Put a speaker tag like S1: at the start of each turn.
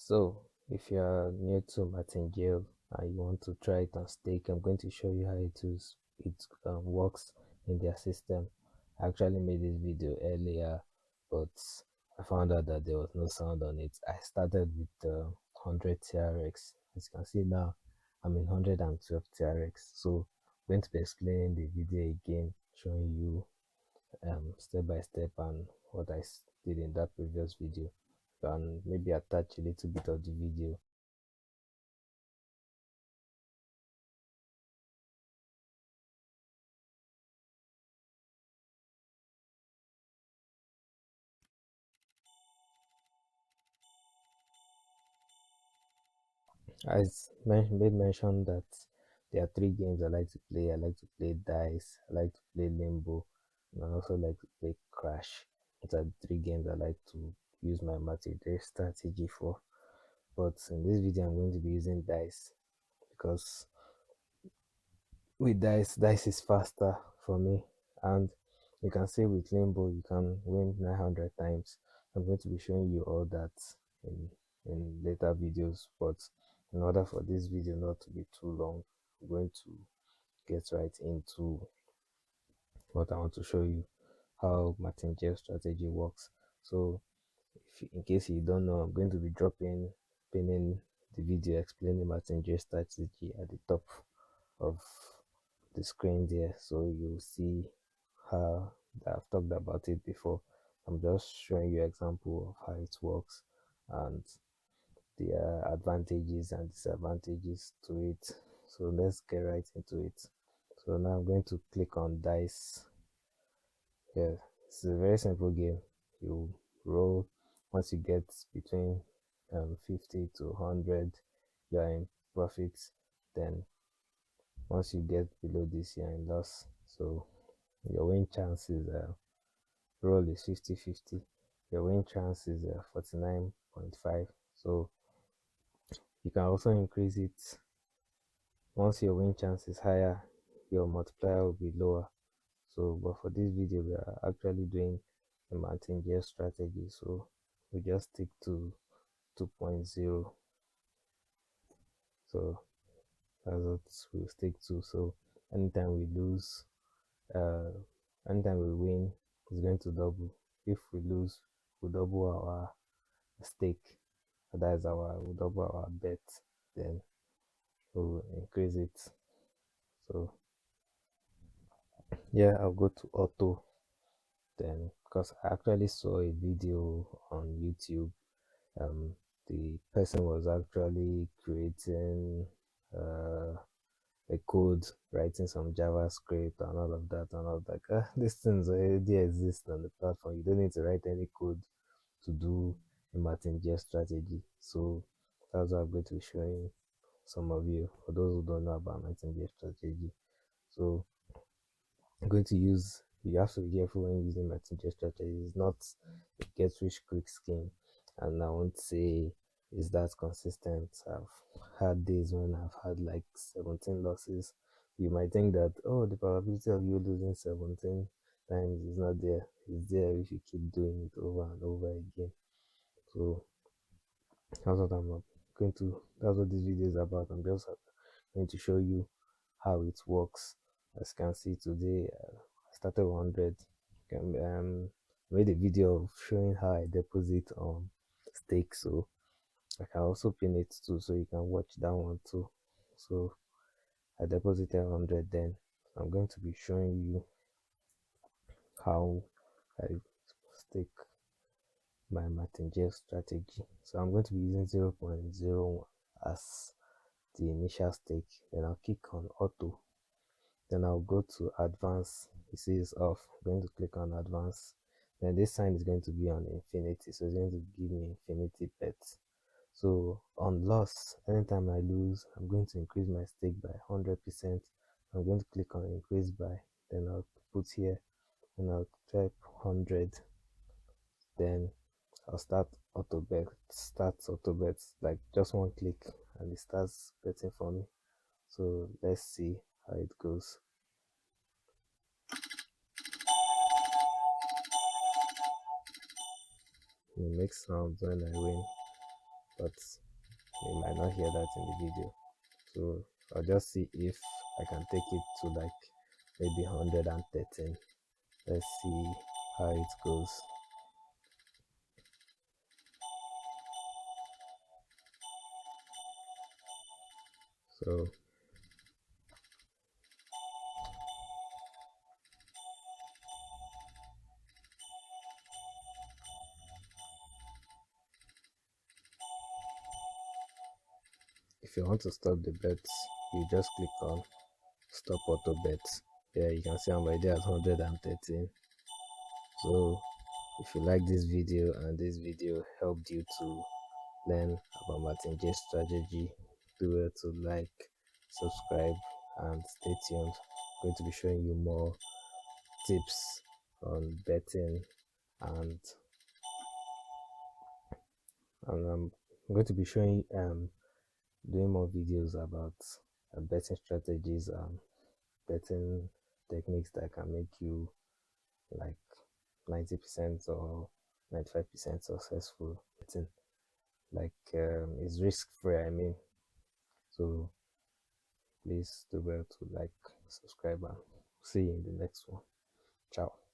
S1: So, if you are new to Martingale and you want to try it on stake, I'm going to show you how it works in their system. I actually made this video earlier, but I found out that there was no sound on it. I started with 100 TRX. As you can see now, I'm in 112 TRX. So, I'm going to be explaining the video again, showing you step by step and what did in that previous video. And maybe attach a little bit of the video. Made mention that there are three games I like to play. I like to play dice, I like to play limbo, and I also like to play crash. These are the three games I like to use my multi-day strategy for. But in this video, I'm going to be using dice because with dice is faster for me, and you can see with limbo you can win 900 times. I'm going to be showing you all that in later videos, but in order for this video not to be too long, I'm going to get right into what I want to show you, how Martingale strategy works. So if in case you don't know, I'm going to be pinning the video explaining Martingale strategy at the top of the screen there, so you'll see how I've talked about it before. I'm just showing you example of how it works and the advantages and disadvantages to it. So let's get right into it. So now I'm going to click on dice. Yeah, it's a very simple game. You roll. Once you get between 50 to 100, you're in profit. Then once you get below this, you're in loss. So your win chances roll is 50-50. Your win chance is 49.5. So you can also increase it. Once your win chance is higher, your multiplier will be lower. So, but for this video, we are actually doing a martingale strategy. So we just stick to 2.0. So that's what we'll stick to. So anytime we lose, uh, anytime we win, it's going to double. If we lose, we double our stake. That is we double our bet. Then we'll increase it. So yeah, I'll go to auto. Then because I actually saw a video on YouTube, um, the person was actually creating a code, writing some JavaScript and all of that, and I was like, these things already exist on the platform. You don't need to write any code to do a martingale strategy. So that's what I'm going to be showing some of you, for those who don't know about martingale strategy. So I'm going to use, you have to be careful when using martingale strategy. It's not a get rich quick scheme, and I won't say is that consistent. I've had days when I've had like 17 losses. You might think that, oh, the probability of you losing 17 times is not there. It's there if you keep doing it over and over again. So that's what I'm going to, that's what this video is about. I'm just going to show you how it works. As you can see today, I started 100. Made a video of showing how I deposit on stake, so I can also pin it too, so you can watch that one too. So I deposited 100. Then I'm going to be showing you how I stake my martingale strategy. So I'm going to be using 0.01 as the initial stake. Then I'll click on auto. Then I'll go to advanced. You see it's off. I'm going to click on advanced. Then this sign is going to be on infinity, so it's going to give me infinity bets. So on loss, anytime I lose, I'm going to increase my stake by 100%. I'm going to click on increase by, then I'll put here, and I'll type 100. Then I'll start auto bet, like just one click and it starts betting for me. So let's see how it goes. It makes sounds when I win. but you might not hear that in the video. So I'll just see if I can take it to like maybe 113. Let's see how it goes. So if you want to stop the bets, you just click on stop auto bets. Yeah, you can see I'm already at 113. So if you like this video and this video helped you to learn about Martingale strategy, do well to like, subscribe, and stay tuned. I'm going to be showing you more tips on betting, and I'm going to be showing doing more videos about betting strategies and betting techniques that can make you like 90% or 95% successful betting. Like it's risk free, I mean. So please do well to like, subscribe, and see you in the next one. Ciao.